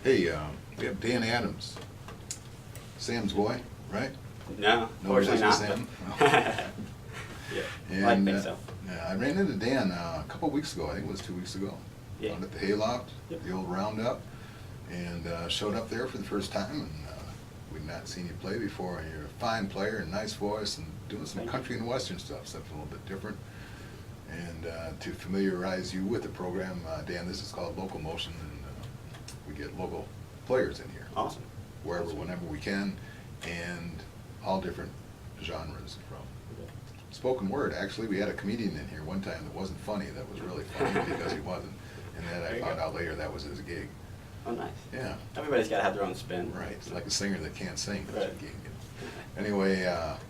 Hey, we have Dan Adams, Sam's boy, right? No, No unfortunately not. Sam. Yeah, And, I think so. yeah, I ran into Dan a couple weeks ago. I think it was 2 weeks ago. Yeah. Out at the hayloft, Yep. the old roundup, and showed up there for the first time. And we'd not seen you play before. And you're a fine player and nice voice, and doing some Thank country and western stuff. Stuff's a little bit different. And to familiarize you with the program, Dan, this is called Local Motion, and we get local players in here. Awesome. Wherever, whenever we can, and all different genres from spoken word. Actually, we had a comedian in here one time that wasn't funny, that was really funny because he wasn't. And then There I you found go. out later that was his gig. Oh, nice. Yeah, Everybody's got to have their own spin. right. It's like a singer that can't sing, that's Right. your gig. Anyway,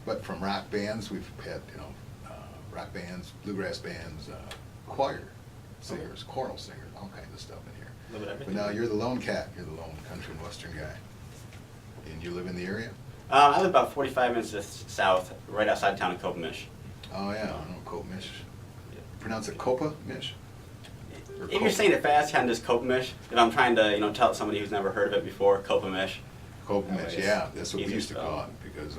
but from rock bands, we've had, rock bands, bluegrass bands, choir singers, choral singers, all kinds of stuff in here. A little bit of But everything. now you're the lone cat, you're the lone country and western guy. And you live in the area? I live about 45 minutes south, right outside town of Copemish. Oh, yeah, I know Copemish. Pronounce it Copa-mish? Or If you're Copa? saying it fast, kind of just Copemish. If I'm trying to, tell somebody who's never heard of it before, Copemish. Copemish, it's yeah, that's what we easier used to spell. call it, because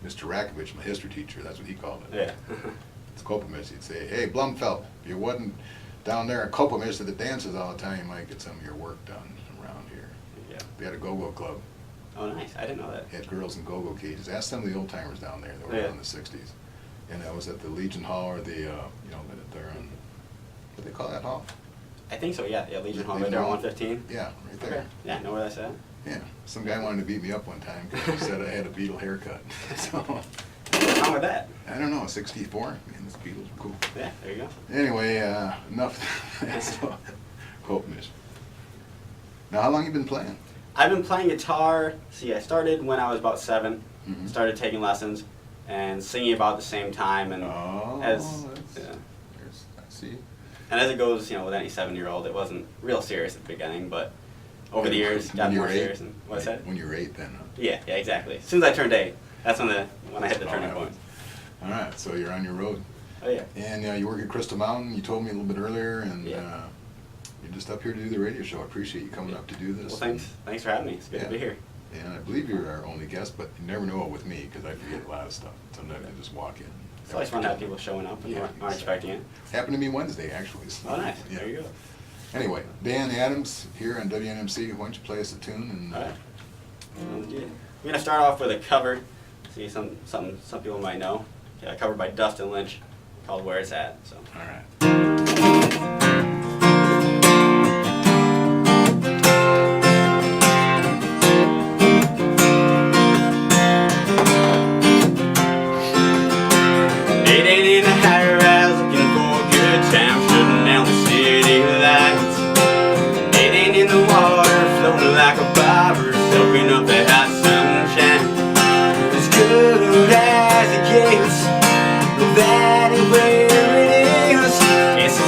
Mr. Rakovich, my history teacher, that's what he called it. Yeah. It's Copemish. He'd say, hey, Blumfeld, if you wasn't down there at Copemish at the dances all the time, you might get some of your work done around here. Yeah. We had a go-go club, Oh, nice. I didn't know that. had girls in go-go cages. Ask some of the old-timers down there that were Yeah. around in the 60s. And that was at the Legion Hall, or the, they're on, what do they call that hall? I think so, yeah. Yeah, Legion Hall, right Legion there on Hall? 115. Yeah, right there. Okay. Yeah, know where that's at. Yeah, some guy wanted to beat me up one time because he said I had a Beatle haircut. So, What's wrong with that? I don't know, 64, man, these Beatles were cool. Yeah, there you go. Anyway, enough. So, Copemish. Now, how long you been playing? I've been playing guitar. See, I started when I was about 7. Mhm. Started taking lessons and singing about the same time. And Oh, as that's, yeah. I see. And as it goes, with any 7-year-old, it wasn't real serious at the beginning, but over the years, When got you more were 8? serious. And what's that? When you were 8 then, huh? Yeah, exactly. As soon as I turned 8, that's when I hit the Oh, turning that point. was- All right, so you're on your road. Oh yeah. And you work at Crystal Mountain, you told me a little bit earlier, and Yeah. you're just up here to do the radio show. I appreciate you coming up to do this. Well, thanks for having me. It's good Yeah. to be here. And I believe you're our only guest, but you never know it with me, because I forget a lot of stuff. Sometimes I just walk in. It's always fun to have people showing up and Yeah, aren't expecting it. Happened to me Wednesday, actually. So, Oh, nice. yeah. There you go. Anyway, Dan Adams here on WNMC. Why don't you play us a tune? And All right. We're gonna start off with a cover. See, some people might know. Covered by Dustin Lynch, called "Where It's At." So. all right. It ain't in the high rise looking for a good time, shutting down the city lights. It ain't in the water floating like a bobber, soaking up the hot sunshine. As good as it gets, that ain't where it is. It's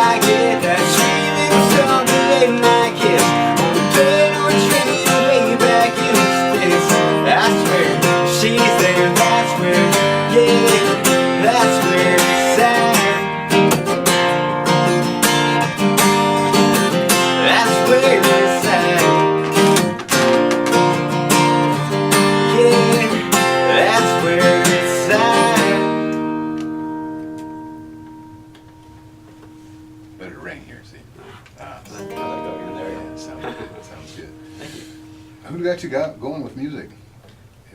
like it. That sweet little song that late night kiss on the plane or train way back in the States. I swear she's there, that's where, yeah, that's where it's at. That's where it's at. Yeah, that's where it's at. Better ring here, see? I like going in there. Yeah, sounds good. Thank you. Who got you going with music?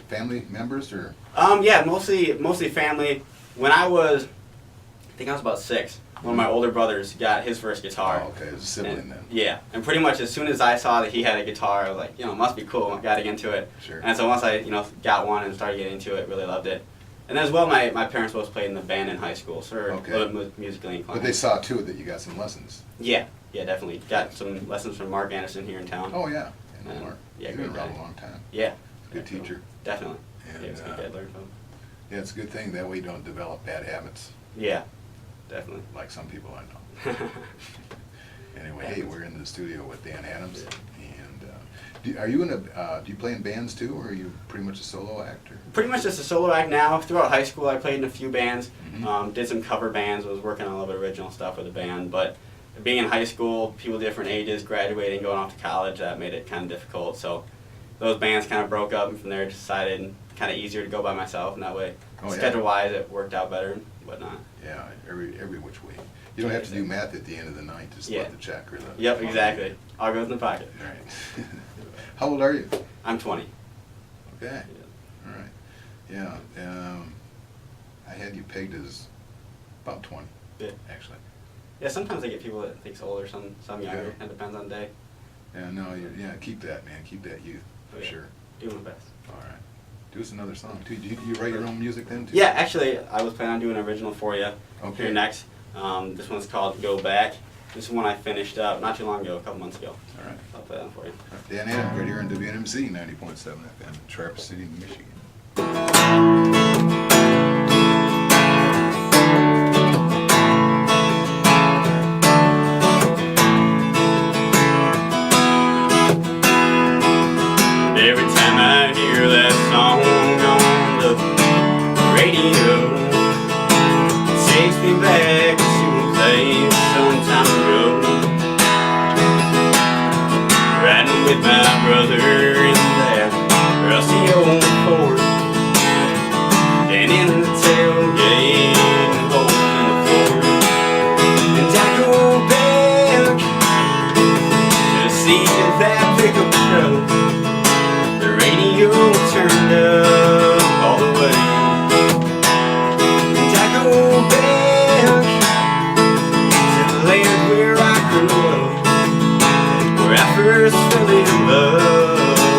Family members or? Yeah, mostly family. When I think I was about 6. One of my older brothers got his first guitar. Oh, okay, it was a sibling And, then. yeah, and pretty much as soon as I saw that he had a guitar, I was like, it must be cool. I got into it. Sure. And so once I, got one and started getting into it, really loved it. And as well, my parents both played in the band in high school, so we're Okay. a little bit musically inclined. But they saw too that you got some lessons. Yeah, definitely. Got some lessons from Mark Anderson here in town. Oh yeah, I know And, Mark. yeah, He's been great around guy. a long time. Yeah. Good teacher. Definitely. And, Yeah, it's a good guy to learn from. Yeah, it's a good thing that way you don't develop bad habits Yeah, definitely. like some people I know. Anyway, hey, we're in the studio with Dan Adams, and are you in do you play in bands too, or are you pretty much a solo actor? Pretty much just a solo act now. Throughout high school, I played in a few bands, Mhm. did some cover bands, was working on a little bit of original stuff with a band, but being in high school, people different ages, graduating, going off to college, that made it kind of difficult, so those bands kind of broke up, and from there decided kind of easier to go by myself, and that way, Oh, yeah. schedule-wise, it worked out better and whatnot. Yeah, every which way. You don't have to do math at the end of the night to split Yeah. the check or the. Yep, exactly. All goes in the pocket. Right. How old are you? I'm 20. Okay. All right. Yeah. I had you pegged as about 20. Yeah. Actually. Yeah, sometimes I get people that think older, some younger. Yeah. It depends on the day. Yeah. No. Yeah. Keep that, man. Keep that youth for Yeah. sure. Doing my best. All right. Do us another song too. Do you write your own music then too? Yeah, actually, I was planning on doing an original for you Okay. here next. This one's called Go Back. This is one I finished up not too long ago, a couple months ago. All right. I'll play that for you. Dan Adams right here on WNMC 90.7 FM in Traverse City, Michigan. Every time I hear that song on the radio, it takes me back to a place some time ago. Riding with my brother in that rusty old Ford, and in the tailgate and holes in the floor. And I go back to see that pickup truck, the radio turned up all the way. And I go back to the land where I grew up, where I first fell in love.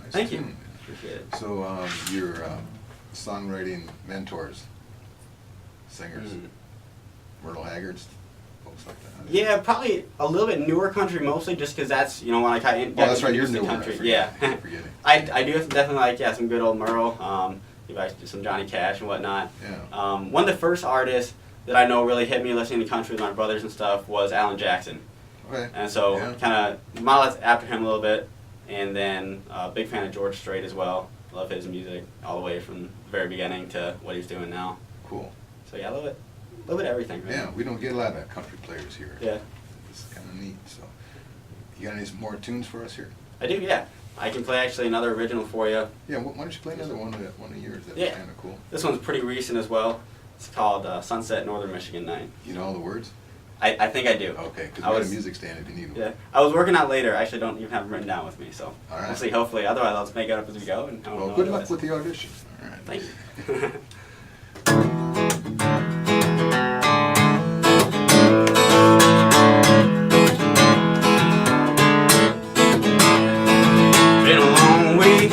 nice Thank you. tune. Appreciate it. So your songwriting mentors, singers, Myrtle Haggards, folks like that. Yeah, probably a little bit newer country, mostly just because that's, you know, when I kind of Oh, that's right, you're introduced newer. to country. I Yeah. forgetting. I do definitely like, yeah, some good old Merle. You guys do some Johnny Cash and whatnot. Yeah. One of the first artists that I know really hit me listening to country with my brothers and stuff was Alan Jackson. Okay. And so Yeah. kind of modeled after him a little bit. And then big fan of George Strait as well. Love his music all the way from the very beginning to what he's doing now. Cool. So yeah, I love it. A little bit of everything. Really. Yeah, we don't get a lot of country players here. Yeah. It's kind of neat. So, you got any more tunes for us here? I do, yeah. I can play actually another original for you. Yeah, why don't you play another one of yours? That'd Yeah. be kind of cool. This one's pretty recent as well. It's called Sunset Northern Michigan Night. You know all the words? I think I do. Okay, because I we got a was- music stand if you need one. Yeah, I was working out later. I actually don't even have them written down with me, so All right. we'll see. Hopefully, otherwise I'll just make it up as we go. And I don't Well, know good what it luck is. with the audition. All right. Thank you. Been a long week,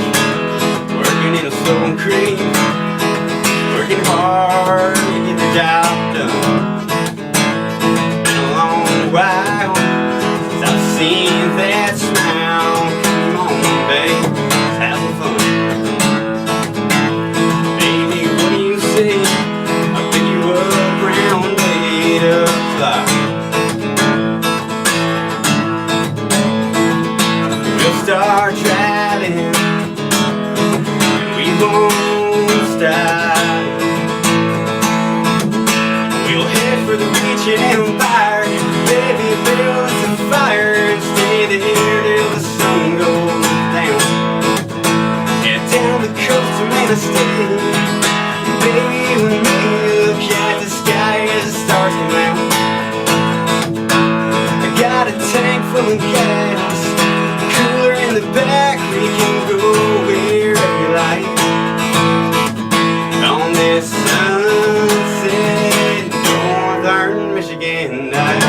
working in a slow creek, working hard to get the job done. Been a long while since I've seen that smile. Come on, babe, let's have some fun. Baby, what do you say? I'll pick you up round 8 o'clock. We'll start driving, and we won't stop. We'll head for the beach in Empire. Baby, build us a fire and stay there till the sun goes down. Head down the coast of Manistee. Baby, when we look at the sky as the stars come out. I got a tank full of gas, cooler in the back, we can go wherever you like. On this sunset northern Michigan night.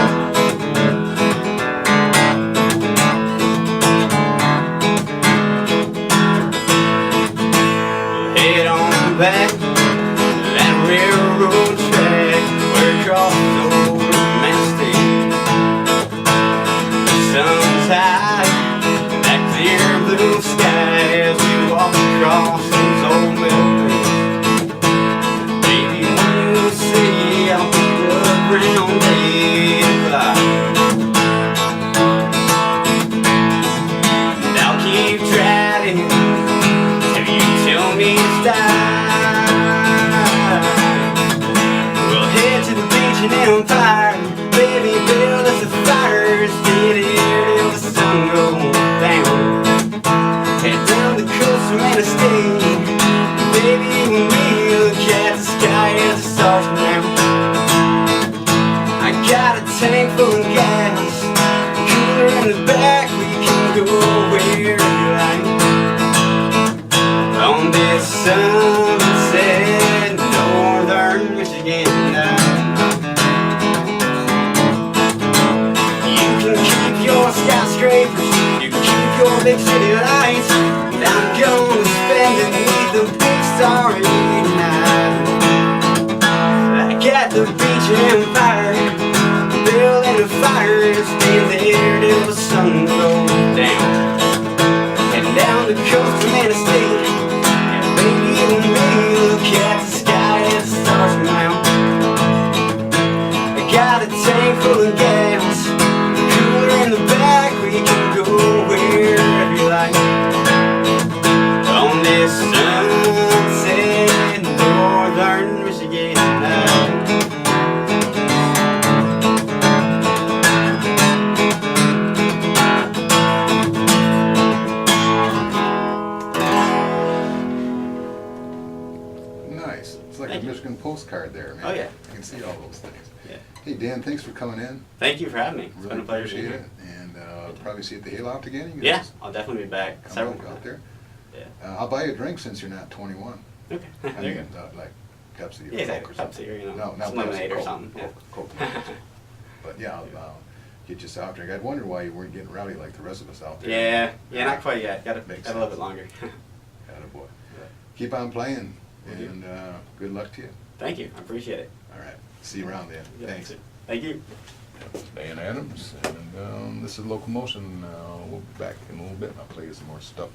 We'll head on back to that railroad track where it crosses over Manistee. The sun's high, that clear blue sky as we walk across those old memories. Baby, when you see I'll pick you up around 8 o'clock. And I'll keep driving till you tell me to stop. We'll head to the beach in Empire. Baby, build us a fire, stay there till the sun goes down. Head down the coast of Manistee. Baby, when we look at the sky as the stars come out. I got a tank full of gas, cooler in the back, we can go wherever you like. On this sunset northern Michigan night. You can keep your skyscrapers, you can keep your big city lights, and I'm gonna spend it beneath the big starry night. I got the beach in Empire, building a fire, stay there till the sun goes down. And down the coast of Manistee, and baby, when we look at the sky as the stars come out. I got a tank full of gas, cooler in the back, we can go wherever you like. On this sunset northern Michigan night. Nice. It's like Thank a you. Michigan postcard there, man. Oh, yeah. I can see all those things. Yeah. Hey, Dan, thanks for coming in. Thank you for having me. It's Really been a pleasure being appreciate here. it. And probably see you at the Hayloft again. You Yeah, guys I'll definitely be back. come Several out there. Yeah. I'll buy you a drink since you're not 21. Okay. I There you mean, go. like Pepsi or Yeah, Coke or exactly. something. Pepsi or, you know, No, not some lemonade Pepsi, or Coke, something. Yeah. Coke, Coke. But yeah, get you soft drink. I'd wonder why you weren't getting rowdy like the rest of us out there. Yeah, not quite yet. Got a Makes little bit sense. longer. Attaboy. Keep on playing, and good luck to you. Thank you. I appreciate it. All right. See you around then. Yeah, Thanks. Thank you. Dan Adams, and this is Locomotion. We'll be back in a little bit, and I'll play you some more stuff.